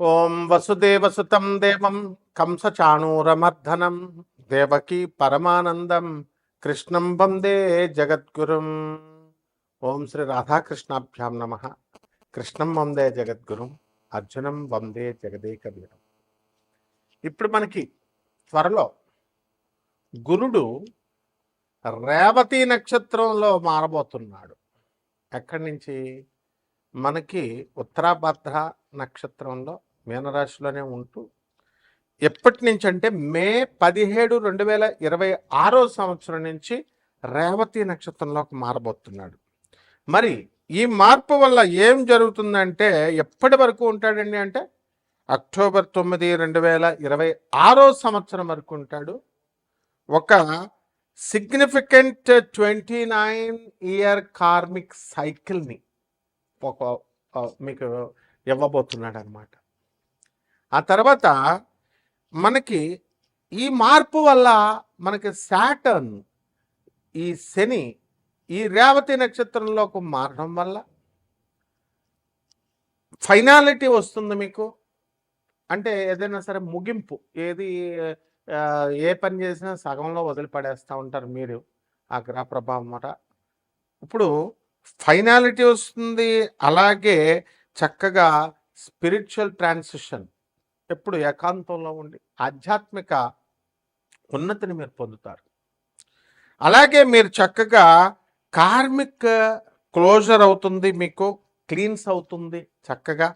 ఓం వసుదేవసుతం దేవం కంసచాణూరమర్ధనం దేవకీ పరమానందం కృష్ణం వందే జగద్గురుం. ఓం శ్రీ రాధాకృష్ణాభ్యాం నమ. కృష్ణం వందే జగద్గురుం, అర్జునం వందే జగదేక వీరం. ఇప్పుడు మనకి త్వరలో గురుడు రేవతి నక్షత్రంలో మారబోతున్నాడు. ఎక్కడి నుంచి? మనకి ఉత్తరాభద్ర నక్షత్రంలో మీనరాశిలోనే ఉంటూ ఎప్పటి నుంచి అంటే మే 17, 2026 సంవత్సరం నుంచి రేవతి నక్షత్రంలోకి మారబోతున్నాడు. మరి ఈ మార్పు వల్ల ఏం జరుగుతుందంటే ఎప్పటి వరకు ఉంటాడండి అంటే అక్టోబర్ 9, 2026 సంవత్సరం వరకు ఉంటాడు. ఒక సిగ్నిఫికెంట్ 29 ఇయర్ కార్మిక్ సైకిల్ని మీకు ఇవ్వబోతున్నాడు అనమాట. ఆ తర్వాత మనకి ఈ మార్పు వల్ల మనకి సాటర్న్, ఈ శని ఈ రేవతి నక్షత్రంలోకి మారడం వల్ల ఫైనాలిటీ వస్తుంది మీకు. అంటే ఏదైనా సరే ముగింపు, ఏది ఏ పని చేసినా సగంలో వదిలిపడేస్తూ ఉంటారు మీరు ఆ గ్రహ ప్రభావం మాట. ఇప్పుడు ఫైనాలిటీ వస్తుంది. అలాగే చక్కగా స్పిరిచువల్ ట్రాన్సిషన్, ఎప్పుడు ఏకాంతంలో ఉండి ఆధ్యాత్మిక ఉన్నతిని మీరు పొందుతారు. అలాగే మీరు చక్కగా కార్మిక్ క్లోజర్ అవుతుంది, మీకు క్లీన్స్ అవుతుంది చక్కగా.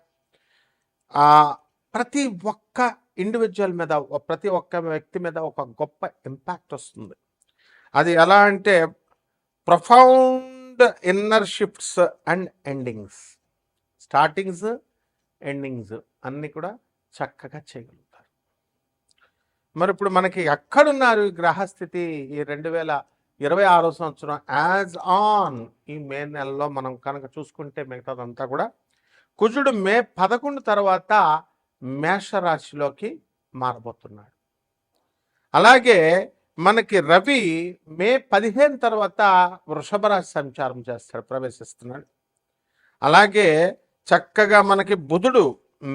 ప్రతి ఒక్క ఇండివిజువల్ మీద, ప్రతి ఒక్క వ్యక్తి మీద ఒక గొప్ప ఇంపాక్ట్ వస్తుంది. అది ఎలా అంటే profound inner shifts and endings, startings endings అన్నీ కూడా చక్కగా చేయగలుగుతారు. మరి ఇప్పుడు మనకి ఎక్కడున్నారు ఈ గ్రహస్థితి? ఈ 2026 సంవత్సరం యాజ్ ఆన్ ఈ మే నెలలో మనం కనుక చూసుకుంటే మిగతాదంతా కూడా కుజుడు మే 11 తర్వాత మేషరాశిలోకి మారబోతున్నాడు. అలాగే మనకి రవి మే 15 తర్వాత వృషభ రాశి సంచారం చేస్తాడు, ప్రవేశిస్తున్నాడు. అలాగే చక్కగా మనకి బుధుడు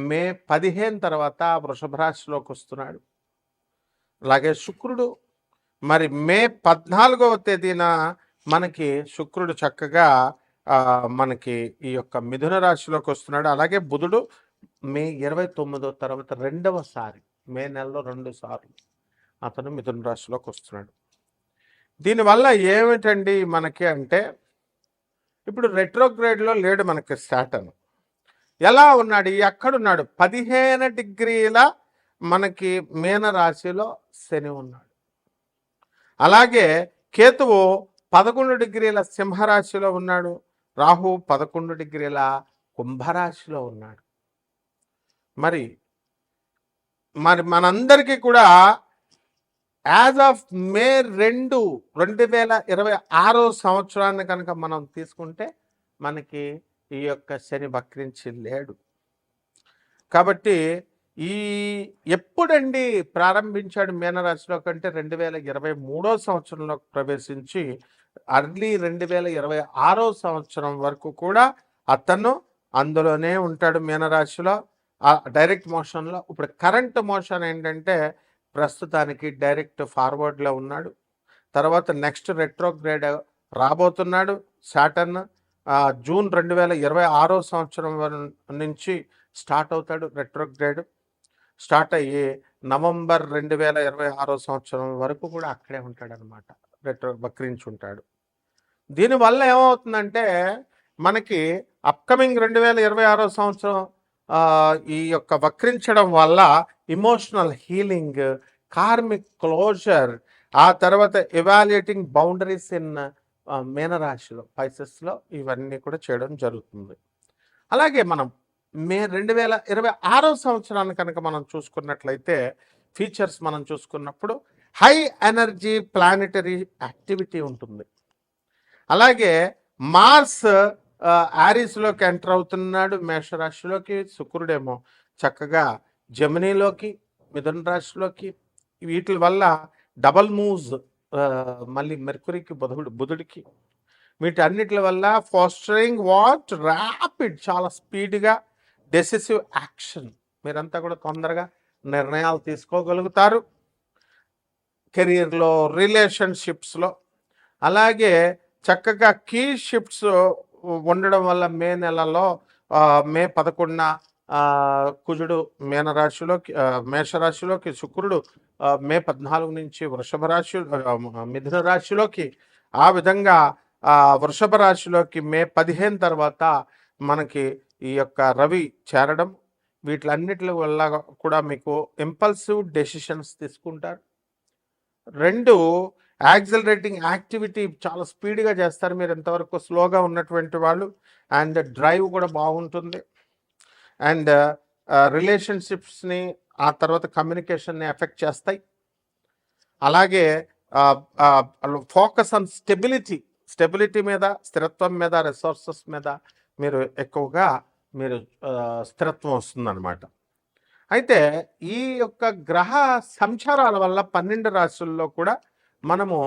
మే 15 తర్వాత వృషభ రాశిలోకి వస్తున్నాడు. అలాగే శుక్రుడు మరి మే 14వ తేదీన మనకి శుక్రుడు చక్కగా మనకి ఈ యొక్క మిథున రాశిలోకి వస్తున్నాడు. అలాగే బుధుడు మే 29వ తర్వాత రెండవసారి, మే నెలలో 2 సార్లు అతను మిథున రాశిలోకి వస్తున్నాడు. దీనివల్ల ఏమిటండి మనకి అంటే ఇప్పుడు రెట్రోగ్రేడ్లో లేడు మనకి సాటర్న్. ఎలా ఉన్నాడు? ఎక్కడున్నాడు? 15 డిగ్రీల మనకి మీన రాశిలో శని ఉన్నాడు. అలాగే కేతువు 11 డిగ్రీల సింహరాశిలో ఉన్నాడు. రాహు 11 డిగ్రీల కుంభరాశిలో ఉన్నాడు. మరి మనందరికీ కూడా యాజ్ ఆఫ్ మే 2, 2026 సంవత్సరాన్ని కనుక మనం తీసుకుంటే మనకి ఈ యొక్క శని వక్రించి లేడు. కాబట్టి ఈ ఎప్పుడండి ప్రారంభించాడు మీనరాశిలో కంటే 2023 సంవత్సరంలో ప్రవేశించి అర్లీ 2026 సంవత్సరం వరకు కూడా అతను అందులోనే ఉంటాడు మీనరాశిలో, డైరెక్ట్ మోషన్లో. ఇప్పుడు కరెంట్ మోషన్ ఏంటంటే ప్రస్తుతానికి డైరెక్ట్ ఫార్వర్డ్లో ఉన్నాడు. తర్వాత నెక్స్ట్ రెట్రోగ్రేడ్ రాబోతున్నాడు సాటర్న్. జూన్ 2026 సంవత్సరం నుంచి స్టార్ట్ అవుతాడు రెట్రోగ్రేడ్. స్టార్ట్ అయ్యి నవంబర్ 2026 సంవత్సరం వరకు కూడా అక్కడే ఉంటాడు అనమాట, వక్రించి ఉంటాడు. దీనివల్ల ఏమవుతుందంటే మనకి అప్కమింగ్ 2026 సంవత్సరం ఈ యొక్క వక్రించడం వల్ల ఇమోషనల్ హీలింగ్, కార్మిక్ క్లోజర్, ఆ తర్వాత ఎవాల్యుయేటింగ్ బౌండరీస్ ఇన్ మీనరాశిలో, పైసెస్లో ఇవన్నీ కూడా చేయడం జరుగుతుంది. అలాగే మనం మే 2026 సంవత్సరాన్ని కనుక మనం చూసుకున్నట్లయితే ఫీచర్స్ మనం చూసుకున్నప్పుడు హై ఎనర్జీ ప్లానెటరీ యాక్టివిటీ ఉంటుంది. అలాగే మార్స్ ఆరిస్లోకి ఎంటర్ అవుతున్నాడు మేషరాశిలోకి. శుక్రుడేమో చక్కగా జమినీలోకి, మిథున రాశిలోకి. వీటి వల్ల డబల్ మూవ్స్ మళ్ళీ మెర్కురీకి, బుధుడికి, వీటన్నిటి వల్ల ఫాస్టరింగ్ వాట్ ర్యాపిడ్, చాలా స్పీడ్గా డెసిసివ్ యాక్షన్ మీరంతా కూడా తొందరగా నిర్ణయాలు తీసుకోగలుగుతారు కెరీర్లో, రిలేషన్షిప్స్లో. అలాగే చక్కగా కీ షిఫ్ట్స్ ఉండడం వల్ల మే నెలలో మే 11న కుజుడు మేషరాశిలోకి, శుక్రుడు మే 14 నుంచి మిథున రాశిలోకి, ఆ విధంగా వృషభ రాశిలోకి మే 15 తర్వాత మనకి ఈ యొక్క రవి చేరడం, వీటిలన్నిటి వల్ల కూడా మీకు ఇంపల్సివ్ డెసిషన్స్ తీసుకుంటారు. 2 యాక్సిలరేటింగ్ యాక్టివిటీ చాలా స్పీడ్గా చేస్తారు మీరు, ఎంతవరకు స్లోగా ఉన్నటువంటి వాళ్ళు. అండ్ డ్రైవ్ కూడా బాగుంటుంది. అండ్ రిలేషన్షిప్స్ని, ఆ తర్వాత కమ్యూనికేషన్ని ఎఫెక్ట్ చేస్తాయి. అలాగే ఫోకస్ ఆన్ స్టెబిలిటీ మీద, స్థిరత్వం మీద, రిసోర్సెస్ మీద మీరు ఎక్కువగా స్థిరత్వం వస్తుందన్నమాట. అయితే ఈ యొక్క గ్రహ సంచారాల వల్ల 12 రాశుల్లో కూడా మనము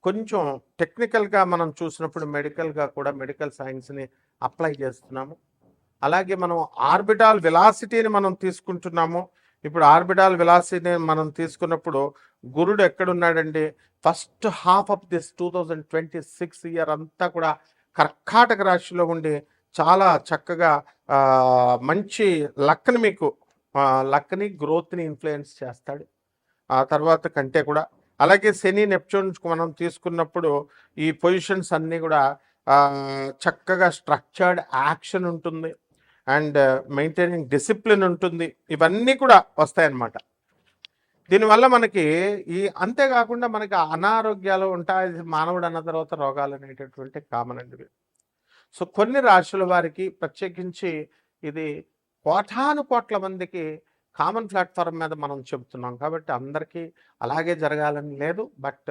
కొంచెం టెక్నికల్గా మనం చూసినప్పుడు మెడికల్ సైన్స్ని అప్లై చేస్తున్నాము. అలాగే మనం ఆర్బిటాల్ వెలాసిటీని మనం తీసుకుంటున్నాము. ఇప్పుడు ఆర్బిటాల్ వెలాసిటీని మనం తీసుకున్నప్పుడు గురుడు ఎక్కడున్నాడండి? First half of this 2026 year అంతా కూడా కర్కాటక రాశిలో ఉండి చాలా చక్కగా మంచి లక్ని గ్రోత్ని ఇన్ఫ్లుయెన్స్ చేస్తాడు ఆ తర్వాత కంటే కూడా. అలాగే శని నెప్ట్యూన్ మనం తీసుకున్నప్పుడు ఈ పొజిషన్స్ అన్నీ కూడా చక్కగా స్ట్రక్చర్డ్ యాక్షన్ ఉంటుంది, అండ్ మెయింటైనింగ్ డిసిప్లిన్ ఉంటుంది. ఇవన్నీ కూడా వస్తాయన్నమాట. దీనివల్ల మనకి అంతేకాకుండా మనకి అనారోగ్యాలు ఉంటాయి. మానవుడు అన్న తర్వాత రోగాలు అనేటటువంటి కామన్ అండి. సో కొన్ని రాశుల వారికి ప్రత్యేకించి ఇది కోటానుకోట్ల మందికి కామన్ ప్లాట్ఫామ్ మీద మనం చెబుతున్నాం కాబట్టి అందరికీ అలాగే జరగాలని లేదు, బట్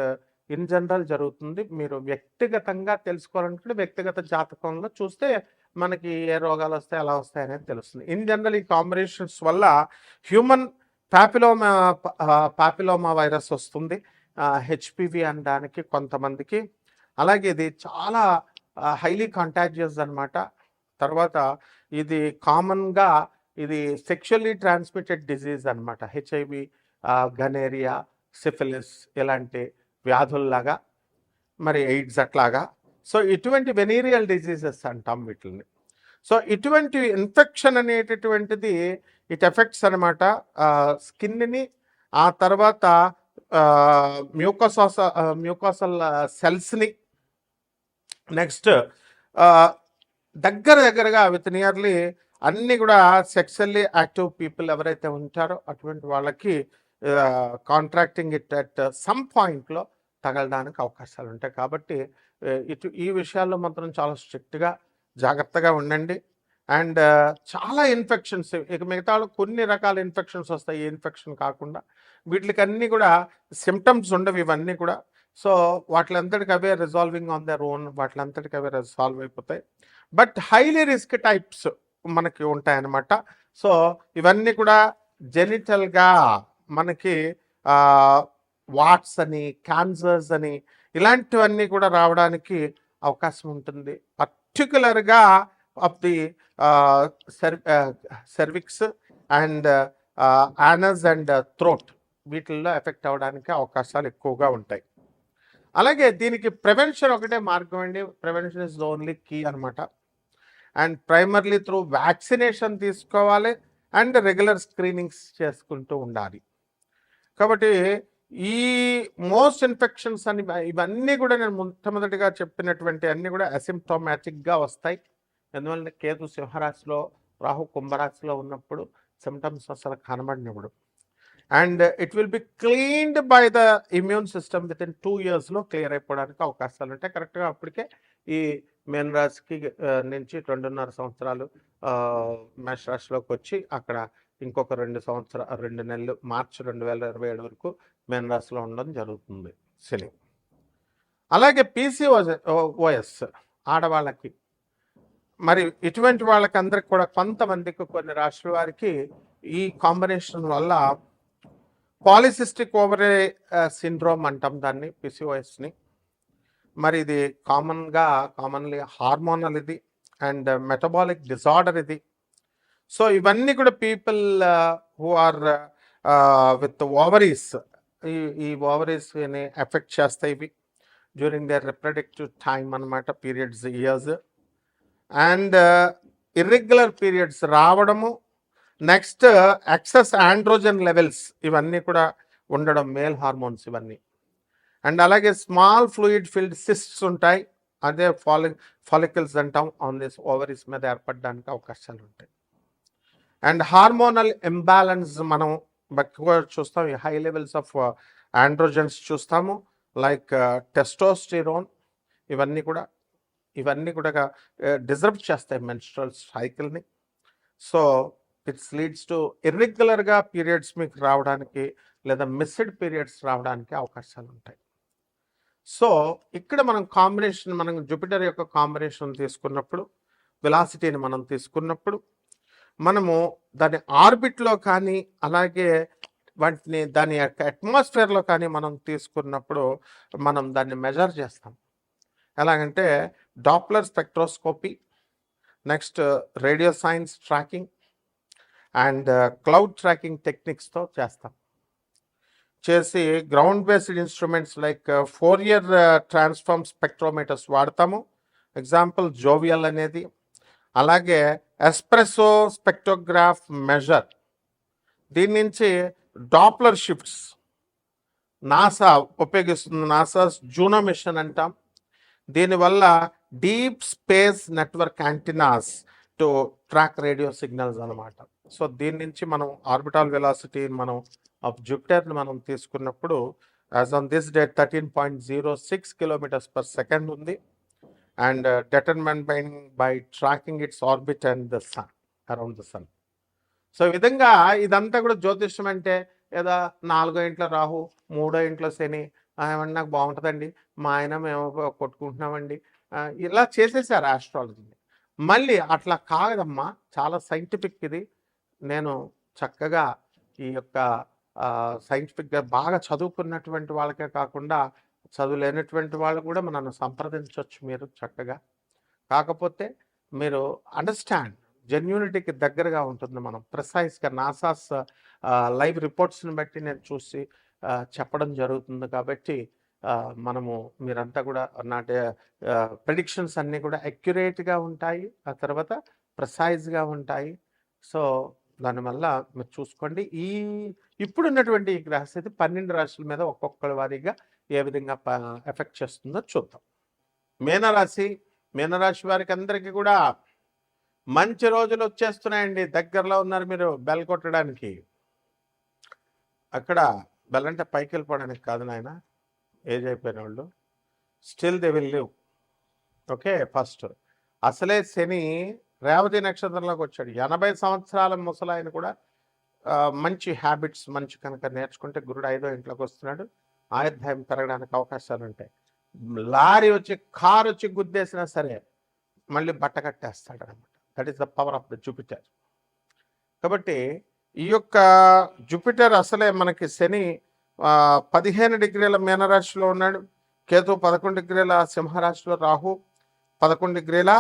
ఇన్ జనరల్ జరుగుతుంది. మీరు వ్యక్తిగతంగా తెలుసుకోవాలనుకుంటే వ్యక్తిగత జాతకంలో చూస్తే మనకి ఏ రోగాలు వస్తాయి, ఎలా వస్తాయి అనేది తెలుస్తుంది. ఇన్ జనరల్ ఈ కాంబినేషన్స్ వల్ల హ్యూమన్ పాపిలోమా వైరస్ వస్తుంది, హెచ్పివి అనడానికి కొంతమందికి. అలాగే ఇది చాలా హైలీ కంటాజియస్ అనమాట. తర్వాత ఇది కామన్గా ఇది సెక్షువల్లీ ట్రాన్స్మిటెడ్ డిజీజ్ అనమాట. హెచ్ఐవి, గనేరియా, సిఫిలిస్ ఇలాంటి వ్యాధుల్లాగా, మరి ఎయిడ్స్ అట్లాగా. సో ఇటువంటి వెనీరియల్ డిజీజెస్ అంటాం వీటిని. సో ఇటువంటి ఇన్ఫెక్షన్ అనేటటువంటిది ఇట్ ఎఫెక్ట్స్ అనమాట స్కిన్ని, ఆ తర్వాత మ్యూకోసల్ సెల్స్ని. నెక్స్ట్ దగ్గరగా విత్ నియర్లీ అన్నీ కూడా సెక్సువల్లీ యాక్టివ్ పీపుల్ ఎవరైతే ఉంటారో అటువంటి వాళ్ళకి కాంట్రాక్టింగ్ ఇట్ అట్ సమ్ పాయింట్లో తగలడానికి అవకాశాలు ఉంటాయి. కాబట్టి ఈ విషయాల్లో మాత్రం చాలా స్ట్రిక్ట్గా జాగ్రత్తగా ఉండండి. అండ్ చాలా ఇన్ఫెక్షన్స్, ఇక మిగతా కొన్ని రకాల ఇన్ఫెక్షన్స్ వస్తాయి. ఏ ఇన్ఫెక్షన్ కాకుండా వీటికి అన్నీ కూడా సిమ్టమ్స్ ఉండవు ఇవన్నీ కూడా. సో వాటిలంతటికి అవే రిజాల్వింగ్ ఆన్ దర్ ఓన్, వాటిలంతటికి అవే రిజాల్వ్ అయిపోతాయి. బట్ హైలీ రిస్క్ టైప్స్ మనకి ఉంటాయన్నమాట. సో ఇవన్నీ కూడా జెనిటల్గా మనకి వాట్స్ అని, క్యాన్సర్స్ అని ఇలాంటివన్నీ కూడా రావడానికి అవకాశం ఉంటుంది. పర్టికులర్గా of the cervix and anus and throat, వీటిల్లో ఎఫెక్ట్ అవ్వడానికి అవకాశాలు ఎక్కువగా ఉంటాయి. అలాగే దీనికి ప్రివెన్షన్ ఒకటే మార్గం అండి. Prevention is the only key అనమాట. అండ్ ప్రైమర్లీ త్రూ వ్యాక్సినేషన్ తీసుకోవాలి అండ్ రెగ్యులర్ స్క్రీనింగ్స్ చేసుకుంటూ ఉండాలి. కాబట్టి ఈ మోస్ట్ ఇన్ఫెక్షన్స్ అని ఇవన్నీ కూడా నేను మొట్టమొదటిగా చెప్పినటువంటి అన్నీ కూడా అసిమ్ప్టోమాటిక్గా వస్తాయి. ఎందువల్ల కేతు సింహరాశిలో, రాహు కుంభరాశిలో ఉన్నప్పుడు సిమ్టమ్స్ అసలు కనబడినప్పుడు. And it will be cleaned by the immune system within 2 yearsలో క్లియర్ అయిపోవడానికి అవకాశాలు ఉంటాయి. కరెక్ట్గా అప్పటికే ఈ మేన్ రాశికి నుంచి 2.5 సంవత్సరాలు మేషరాశిలోకి వచ్చి అక్కడ ఇంకొక 2 నెలలు మార్చి 2027 వరకు మేన్ రాశిలో ఉండడం జరుగుతుంది శని. అలాగే PCOS ఆడవాళ్ళకి, మరి ఇటువంటి వాళ్ళకి అందరికి కూడా కొంతమందికి, కొన్ని రాశుల వారికి ఈ కాంబినేషన్ వల్ల పాలిసిస్టిక్ ఓవరీ సిండ్రోమ్ అంటాం దాన్ని, PCOSని. మరి ఇది కామన్లీ హార్మోనల్ ఇది అండ్ మెటబాలిక్ డిజార్డర్ ఇది. సో ఇవన్నీ కూడా people who are with ovaries, ఈ ఓవరీస్ని ఎఫెక్ట్ చేస్తాయి ఇవి డ్యూరింగ్ దర్ రిప్రొడక్టివ్ టైం అనమాట, periods years. And irregular periods రావడము, నెక్స్ట్ ఎక్సెస్ ఆండ్రోజన్ లెవెల్స్ ఇవన్నీ కూడా ఉండడం, మేల్ హార్మోన్స్ ఇవన్నీ. అండ్ అలాగే స్మాల్ ఫ్లూయిడ్ ఫిల్డ్ సిస్ట్స్ ఉంటాయి, అదే ఫాలికల్స్ అంటాం, ఆన్ దిస్ ఓవరీస్ మీద ఏర్పడడానికి అవకాశాలు ఉంటాయి. అండ్ హార్మోనల్ ఇంబ్యాలెన్స్ మనం ఎక్కువ చూస్తాం, ఈ హై లెవెల్స్ ఆఫ్ ఆండ్రోజన్స్ చూస్తాము, లైక్ టెస్టోస్టిరోన్, ఇవన్నీ కూడా డిజర్వ్ చేస్తాయి మెన్స్ట్రల్ సైకిల్ని. సో ఇట్స్ లీడ్స్ టు ఇర్రెగ్యులర్గా పీరియడ్స్ మీకు రావడానికి లేదా మిస్డ్ పీరియడ్స్ రావడానికి అవకాశాలు ఉంటాయి. సో ఇక్కడ మనం జూపిటర్ యొక్క కాంబినేషన్ తీసుకున్నప్పుడు, వెలాసిటీని మనం తీసుకున్నప్పుడు, మనము దాని ఆర్బిట్లో కానీ అలాగే దాని యొక్క అట్మాస్ఫియర్లో కానీ మనం తీసుకున్నప్పుడు మనం దాన్ని మెజర్ చేస్తాం. ఎలాగంటే Doppler spectroscopy, next radio science tracking and cloud tracking టెక్నిక్స్తో చేసి ground based instruments like Fourier transform spectrometers వాడతాము. ఎగ్జాంపుల్ జోవియల్ అనేది, అలాగే ఎస్ప్రెసో స్పెక్ట్రోగ్రాఫ్ మెజర్. దీని నుంచి డాప్లర్ షిఫ్ట్స్ నాసా ఉపయోగిస్తుంది, నాసా జూనో మిషన్ అంటాం. దీనివల్ల deep space network antennas to track radio signals అనమాట. సో దీని నుంచి మనం ఆర్బిటాల్ వెలాసిటీ మనం ఆఫ్ జూపిటర్ని మనం తీసుకున్నప్పుడు as on this date 13.06 kilometres per second ఉంది. And determined by tracking its orbit and the sun, around the sun. So ఈ విధంగా ఇదంతా కూడా జ్యోతిష్యం అంటే ఏదో 4వ ఇంట్లో రాహు, 3వ ఇంట్లో శని, ఏమన్నా నాకు బాగుంటుందండి, మా ఆయన మేము కొట్టుకుంటున్నామండి, ఇలా చేసేసారు ఆస్ట్రాలజీని. మళ్ళీ అట్లా కాదమ్మా, చాలా సైంటిఫిక్ ఇది. నేను చక్కగా ఈ యొక్క సైంటిఫిక్గా బాగా చదువుకున్నటువంటి వాళ్ళకే కాకుండా చదువులేనటువంటి వాళ్ళు కూడా నన్ను సంప్రదించవచ్చు మీరు చక్కగా. కాకపోతే మీరు అండర్స్టాండ్, జెన్యూనిటీకి దగ్గరగా ఉంటుంది. మనం ప్రిసైజ్గా నాసాస్ లైవ్ రిపోర్ట్స్ని బట్టి నేను చూసి చెప్పడం జరుగుతుంది. కాబట్టి మీరంతా కూడా నా ప్రెడిక్షన్స్ అన్నీ కూడా అక్యురేట్గా ఉంటాయి, ఆ తర్వాత ప్రిసైజ్గా ఉంటాయి. సో దానివల్ల మీరు చూసుకోండి. ఇప్పుడున్నటువంటి ఈ గ్రహస్థితి 12 రాశుల మీద ఒక్కొక్కరి వారీగా ఏ విధంగా ఎఫెక్ట్ చేస్తుందో చూద్దాం. మీనరాశి వారికి అందరికీ కూడా మంచి రోజులు వచ్చేస్తున్నాయండి. దగ్గరలో ఉన్నారు మీరు బెల్ కొట్టడానికి. అక్కడ బెల్ అంటే పైకి వెళ్ళిపోవడానికి కాదు నాయన, ఏజ్ అయిపోయిన వాళ్ళు, still they will live. Okay, first అసలే శని రేవతి నక్షత్రంలోకి వచ్చాడు. 80 సంవత్సరాల ముసలాయన కూడా మంచి హ్యాబిట్స్ మంచి కనుక నేర్చుకుంటే గురుడు 5వ ఇంట్లోకి వస్తున్నాడు. ఆయుర్దాయం పెరగడానికి అవకాశాలు ఉంటాయి. లారీ వచ్చి కారు వచ్చి గుద్దేసినా సరే మళ్ళీ బట్ట కట్టేస్తాడు అనమాట. That is the power of the Jupiter. కాబట్టి ఈ యొక్క జూపిటర్ అసలే మనకి శని 15 డిగ్రీల మీనరాశిలో ఉన్నాడు, కేతు 11 డిగ్రీల సింహరాశిలో, రాహు 11 డిగ్రీల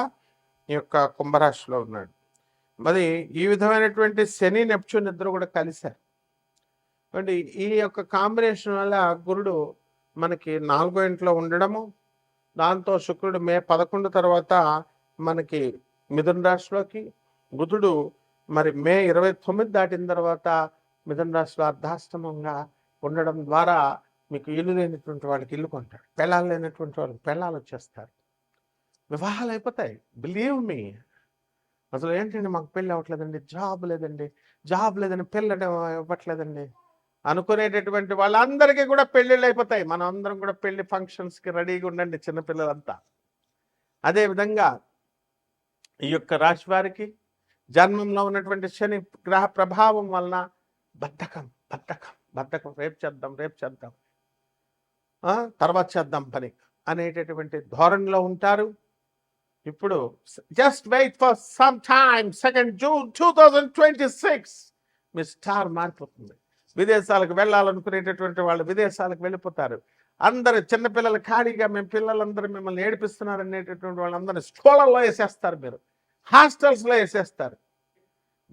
ఈ యొక్క కుంభరాశిలో ఉన్నాడు. మరి ఈ విధమైనటువంటి శని నెప్ట్యూన్ ఇద్దరు కూడా కలిశారు. అంటే ఈ యొక్క కాంబినేషన్ వల్ల గురుడు మనకి 4వ ఇంట్లో ఉండడము, దాంతో శుక్రుడు మే 11 తర్వాత మనకి మిథున రాశిలోకి, బుధుడు మరి మే 29 దాటిన తర్వాత మిథున రాశిలో అర్ధాష్టమంగా ఉండడం ద్వారా మీకు ఇల్లు లేనటువంటి వాళ్ళకి ఇల్లు కొంటాడు, పెళ్ళాలు లేనటువంటి వాళ్ళకి పెళ్ళాలు వచ్చేస్తారు, వివాహాలు అయిపోతాయి. Believe me. అసలు ఏంటండి మాకు పెళ్ళి అవ్వట్లేదండి, జాబ్ లేదండి, పెళ్ళి ఇవ్వట్లేదండి అనుకునేటటువంటి వాళ్ళందరికీ కూడా పెళ్ళిళ్ళు అయిపోతాయి. మనం అందరం కూడా పెళ్లి ఫంక్షన్స్కి రెడీగా ఉండండి, చిన్నపిల్లలంతా. అదేవిధంగా ఈ యొక్క రాశి వారికి జన్మంలో ఉన్నటువంటి శని గ్రహ ప్రభావం వలన బద్ధకం, రేపు చేద్దాం, తర్వాత చేద్దాం పని అనేటటువంటి ధోరణిలో ఉంటారు. ఇప్పుడు just wait for some time, 2 June 2026 మీ స్టార్ మారిపోతుంది. విదేశాలకు వెళ్ళాలనుకునేటటువంటి వాళ్ళు విదేశాలకు వెళ్ళిపోతారు. అందరు చిన్నపిల్లలు ఖాళీగా మేము పిల్లలందరూ మిమ్మల్ని ఏడిపిస్తున్నారు అనేటటువంటి వాళ్ళందరినీ స్కూళ్ళల్లో వేసేస్తారు, మీరు హాస్టల్స్లో వేసేస్తారు.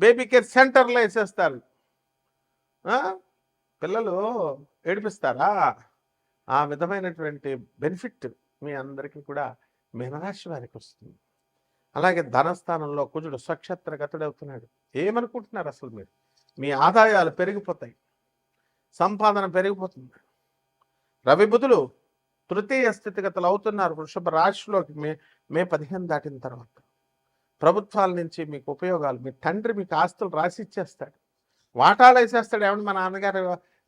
బేబీ కేర్ సెంటర్లో వేసేస్తారు. పిల్లలు ఏడిపిస్తారా? ఆ విధమైనటువంటి బెనిఫిట్ మీ అందరికీ కూడా మీనరాశి వారికి వస్తుంది. అలాగే ధనస్థానంలో కుజుడు స్వక్షేత్రగతుడవుతున్నాడు. ఏమనుకుంటున్నారు అసలు మీరు? మీ ఆదాయాలు పెరిగిపోతాయి, సంపాదన పెరిగిపోతుంది. రవి బుధులు తృతీయ స్థితిగతులు అవుతున్నారు వృషభ రాశిలోకి మే 15 దాటిన తర్వాత. ప్రభుత్వాల నుంచి మీకు ఉపయోగాలు, మీ తండ్రి మీకు ఆస్తులు రాసి ఇచ్చేస్తాడు, వాటాలు వేసేస్తాడు. ఏమన్నా మా నాన్నగారు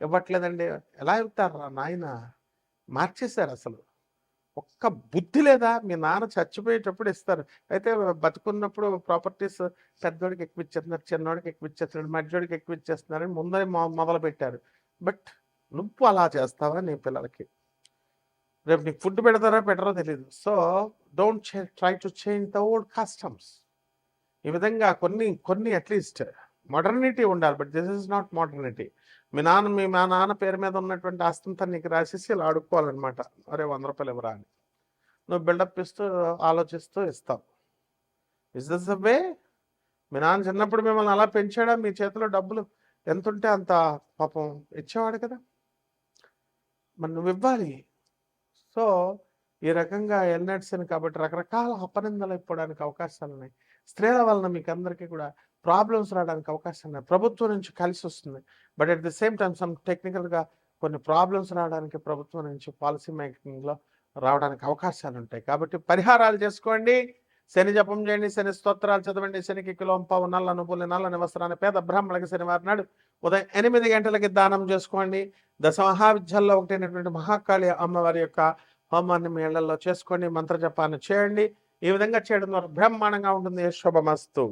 ఇవ్వట్లేదండి, ఎలా ఇవ్వుతారా నాయన? మార్చేశారు అసలు. ఒక్క బుద్ధి లేదా? మీ నాన్న చచ్చిపోయేటప్పుడు ఇస్తారు, అయితే బతుకున్నప్పుడు ప్రాపర్టీస్ పెద్దోడికి ఎక్కువ ఇచ్చేస్తున్నారు, చిన్నోడికి ఎక్కువ ఇచ్చేస్తున్నాడు, మధ్యోడికి ఎక్కువ ఇచ్చేస్తున్నారని ముందే మొదలు పెట్టారు. బట్ నువ్వు అలా చేస్తావా నీ పిల్లలకి? రేపు నీకు ఫుడ్ పెడతారో పెట్టరో తెలియదు. So don't try to change the old customs. ఈ విధంగా కొన్ని అట్లీస్ట్ మోడర్నిటీ ఉండాలి. But this is not modernity. మా నాన్న పేరు మీద ఉన్నటువంటి ఆస్తంతా నీకు రాసేసి ఇలా అడుక్కోవాలన్నమాట. అరే 100 రూపాయలు ఇవ్వరా అని నువ్వు బిల్డప్ ఇస్తూ ఆలోచిస్తూ ఇస్తావు. Is this the way? మీ నాన్న చిన్నప్పుడు మిమ్మల్ని అలా పెంచాడా? మీ చేతిలో డబ్బులు ఎంత ఉంటే అంత పాపం ఇచ్చేవాడు కదా, మరి నువ్వు ఇవ్వాలి. సో ఈ రకంగా ఎల్నెట్స్ని కాబట్టి రకరకాల అపనిందలు ఇవ్వడానికి అవకాశాలు ఉన్నాయి. స్త్రీల వలన మీకు అందరికీ కూడా ప్రాబ్లమ్స్ రావడానికి అవకాశాలు ఉన్నాయి. ప్రభుత్వం నుంచి కలిసి వస్తుంది, but at the same time some టెక్నికల్గా కొన్ని ప్రాబ్లమ్స్ రావడానికి ప్రభుత్వం నుంచి పాలసీ మేకింగ్లో రావడానికి అవకాశాలు ఉంటాయి. కాబట్టి పరిహారాలు చేసుకోండి, శని జపం చేయండి, శని స్తోత్రాలు చదవండి, శనికి కిలోంపావు నల్ల నువ్వులు నల్లని వస్త్రాన్ని పేద బ్రాహ్మణులకి శనివారం నాడు ఉదయం 8 గంటలకి దానం చేసుకోండి. దశమహావిద్యల్లో ఒకటైనటువంటి మహాకాళి అమ్మవారి యొక్క హోమాన్ని మీ ఇళ్లలో చేసుకోండి, మంత్రజపాన్ని చేయండి. ఈ విధంగా చేయడం ద్వారా బ్రహ్మాండంగా ఉంటుంది. శుభమస్తు.